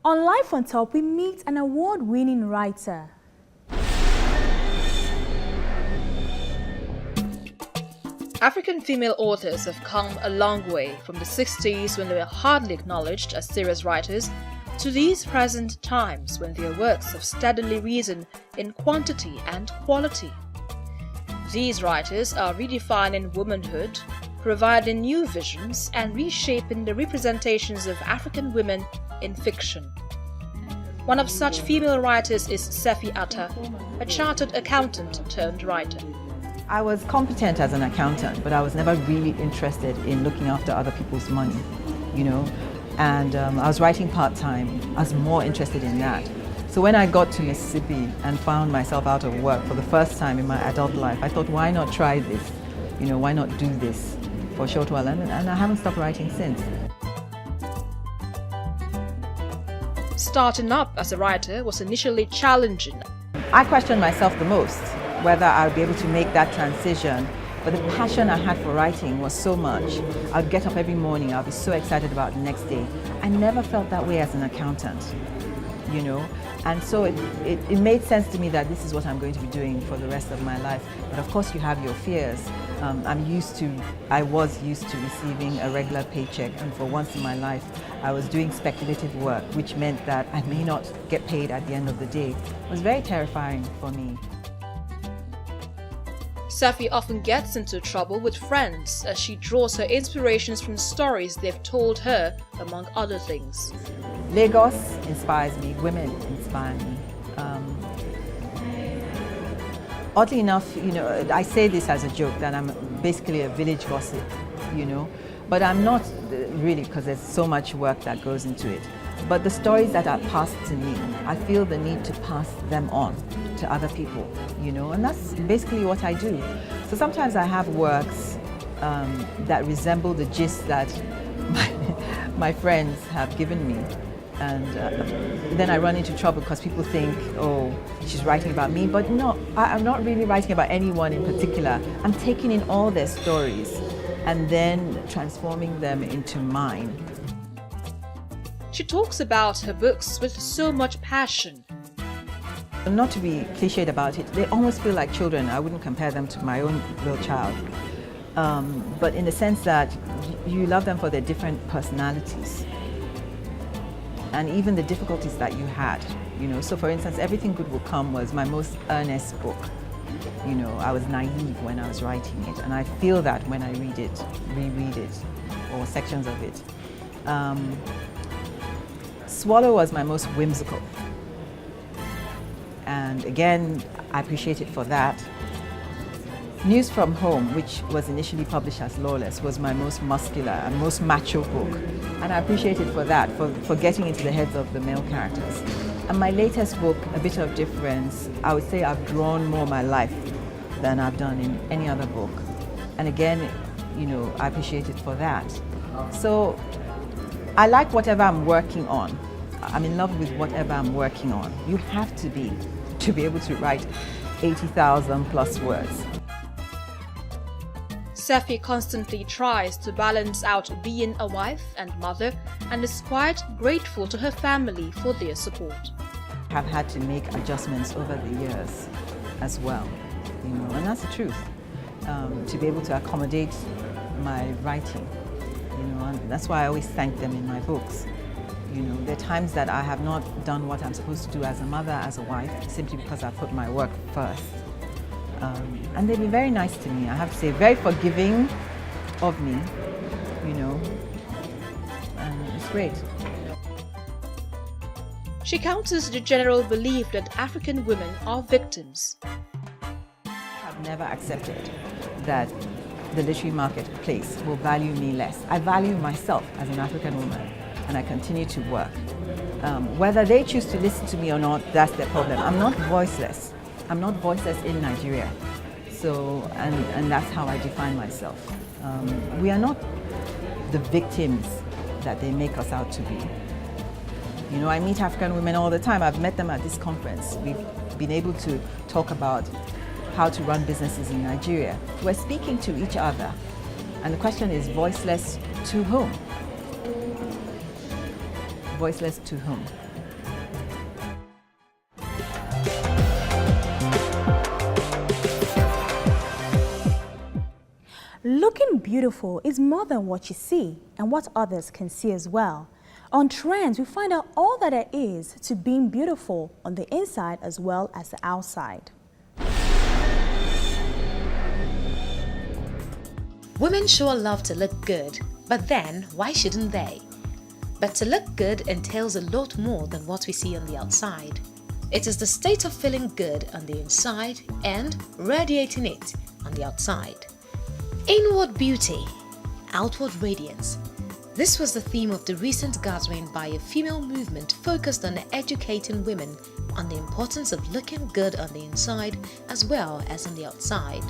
On Life on Top, we meet an award-winning writer. African female authors have come a long way from the 60s when they were hardly acknowledged as serious writers to these present times when their works have steadily risen in quantity and quality. These writers are redefining womanhood, providing new visions and reshaping the representations of African women in fiction. One of such female writers is Sefi Atta, a chartered accountant turned writer. I was competent as an accountant, but I was never really interested in looking after other people's money, and I was writing part-time. I was more interested in that. So when I got to Mississippi and found myself out of work for the first time in my adult life, I thought, why not try this? Why not do this for a short while? And I haven't stopped writing since. Starting up as a writer was initially challenging. I questioned myself the most, whether I would be able to make that transition. But the passion I had for writing was so much. I'd get up every morning, I'd be so excited about the next day. I never felt that way as an accountant, And so it made sense to me that this is what I'm going to be doing for the rest of my life. But of course you have your fears. I was used to receiving a regular paycheck, and for once in my life I was doing speculative work, which meant that I may not get paid at the end of the day. It was very terrifying for me. Sefi often gets into trouble with friends as she draws her inspirations from stories they've told her, among other things. Lagos inspires me, women inspire me. Oddly enough, I say this as a joke, that I'm basically a village gossip, but I'm not really, because there's so much work that goes into it. But the stories that are passed to me, I feel the need to pass them on to other people, and that's basically what I do. So sometimes I have works that resemble the gist that my friends have given me. And then I run into trouble because people think, oh, she's writing about me. But no, I'm not really writing about anyone in particular. I'm taking in all their stories and then transforming them into mine. She talks about her books with so much passion. Not to be cliched about it, they almost feel like children. I wouldn't compare them to my own little child. But in the sense that you love them for their different personalities. And even the difficulties that you had, So for instance, Everything Good Will Come was my most earnest book. I was naive when I was writing it, and I feel that when I read it, reread it, or sections of it. Swallow was my most whimsical. And again, I appreciate it for that. News from Home, which was initially published as Lawless, was my most muscular and most macho book. And I appreciate it for that, for getting into the heads of the male characters. And my latest book, A Bit of Difference, I would say I've drawn more my life than I've done in any other book. And again, I appreciate it for that. So I like whatever I'm working on. I'm in love with whatever I'm working on. You have to be able to write 80,000 plus words. Sefi constantly tries to balance out being a wife and mother and is quite grateful to her family for their support. I've had to make adjustments over the years as well, and that's the truth, to be able to accommodate my writing, and that's why I always thank them in my books. There are times that I have not done what I'm supposed to do as a mother, as a wife, simply because I put my work first. And they've been very nice to me, I have to say, very forgiving of me, and it's great. She counters the general belief that African women are victims. I've never accepted that the literary marketplace will value me less. I value myself as an African woman, and I continue to work. Whether they choose to listen to me or not, that's their problem. I'm not voiceless. I'm not voiceless in Nigeria. So, and that's how I define myself. We are not the victims that they make us out to be. I meet African women all the time. I've met them at this conference. We've been able to talk about how to run businesses in Nigeria. We're speaking to each other. And the question is, voiceless to whom? Voiceless to whom? Looking beautiful is more than what you see and what others can see as well. On Trends, we find out all that there is to being beautiful on the inside as well as the outside. Women sure love to look good, but then why shouldn't they? But to look good entails a lot more than what we see on the outside. It is the state of feeling good on the inside and radiating it on the outside. Inward beauty, outward radiance. This was the theme of the recent gathering by a female movement focused on educating women on the importance of looking good on the inside as well as on the outside.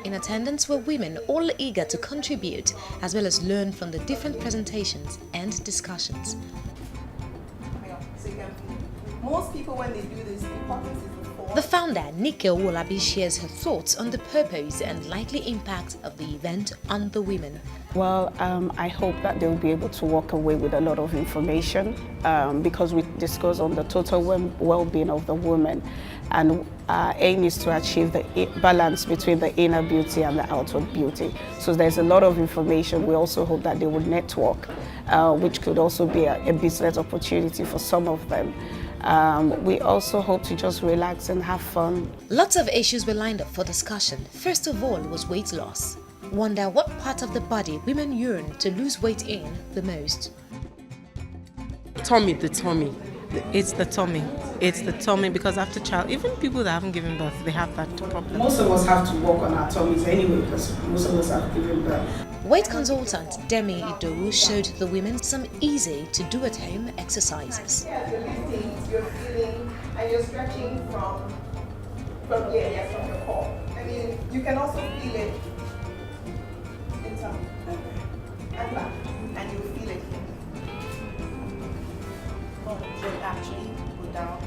In attendance were women all eager to contribute as well as learn from the different presentations and discussions. Most people, when they do this, the importance is The founder, Nike Owolabi, shares her thoughts on the purpose and likely impact of the event on the women. Well, I hope that they will be able to walk away with a lot of information because we discuss on the total well-being of the woman, and our aim is to achieve the balance between the inner beauty and the outward beauty. So there's a lot of information. We also hope that they would network, which could also be a business opportunity for some of them. We also hope to just relax and have fun. Lots of issues were lined up for discussion. First of all was weight loss. Wonder what part of the body women yearn to lose weight in the most. Tummy. It's the tummy. It's the tummy because after child, even people that haven't given birth, they have that problem. Most of us have to work on our tummies anyway because most of us have given birth. Weight consultant Demi Idowu showed the women some easy to do at home exercises. Yeah, you're lifting, you're feeling, and you're stretching from your core. I mean, you can also feel it in some and back, and you feel it here. You'll actually go down.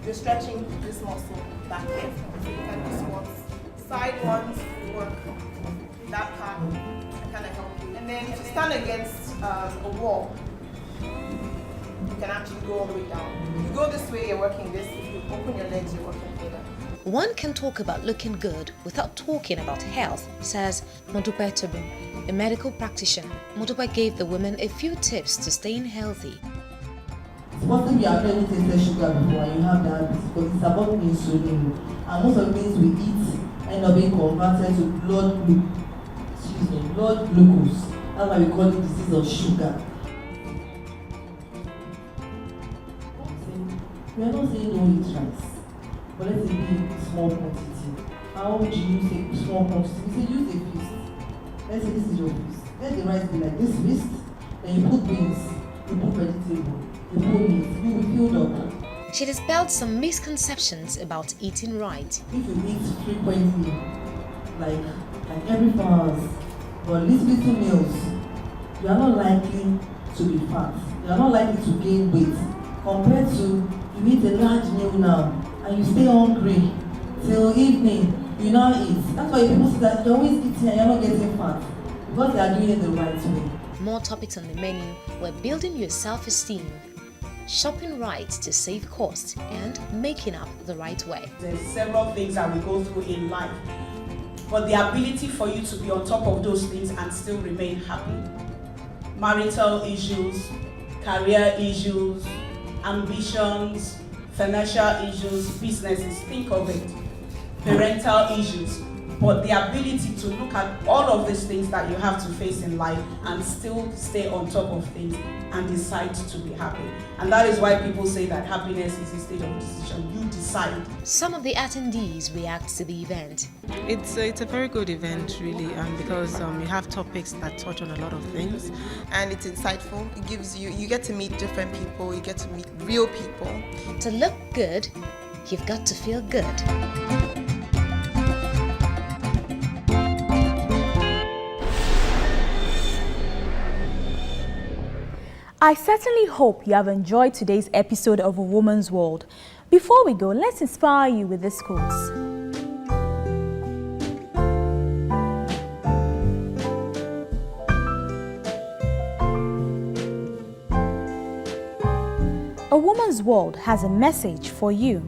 You're stretching this muscle back here. So you can do squats. Side ones work that part and kind of help you. And then if you stand against a wall, you can actually go all the way down. If you go this way, you're working this. If you open your legs, you're working here. One can talk about looking good without talking about health, says Modupe Tobin, a medical practitioner. Modupe gave the women a few tips to staying healthy. Possibly you have never tasted sugar before and you have diabetes because it's about insulin. And most of the things we eat end up being converted to blood glucose. That's why we call it disease of sugar. We are not saying don't eat rice, but let's say be small quantity. How would you use a small quantity? We say use a fist. Let's say this is your fist. Let the rice be like this fist, then you put beans, you put vegetable. You will feel up. She dispelled some misconceptions about eating right. If you eat frequently, like every 4 hours, or little meals, you are not likely to be fat. You are not likely to gain weight. Compared to you eat a large meal now and you stay hungry till evening, you now eat. That's why people say that you're always eating and you're not getting fat because they are doing it the right way. More topics on the menu were building your self-esteem, shopping right to save costs, and making up the right way. There's several things that we go through in life, but the ability for you to be on top of those things and still remain happy. Marital issues, career issues, ambitions, financial issues, businesses, think of it. Parental issues, but the ability to look at all of these things that you have to face in life and still stay on top of things and decide to be happy. And that is why people say that happiness is a state of decision. You decide. Some of the attendees react to the event. It's a very good event, really, because you have topics that touch on a lot of things. And it's insightful. It gives you get to meet different people, you get to meet real people. To look good, you've got to feel good. I certainly hope you have enjoyed today's episode of A Woman's World. Before we go, let's inspire you with this quote. A Woman's World has a message for you.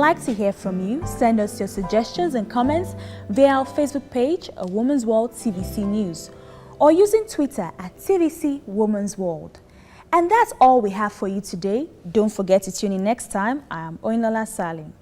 like to hear from you. Send us your suggestions and comments via our Facebook page, A Woman's World TVC News, or using Twitter at TVC Woman's World. And that's all we have for you today. Don't forget to tune in next time. I am Oyinlola Salim.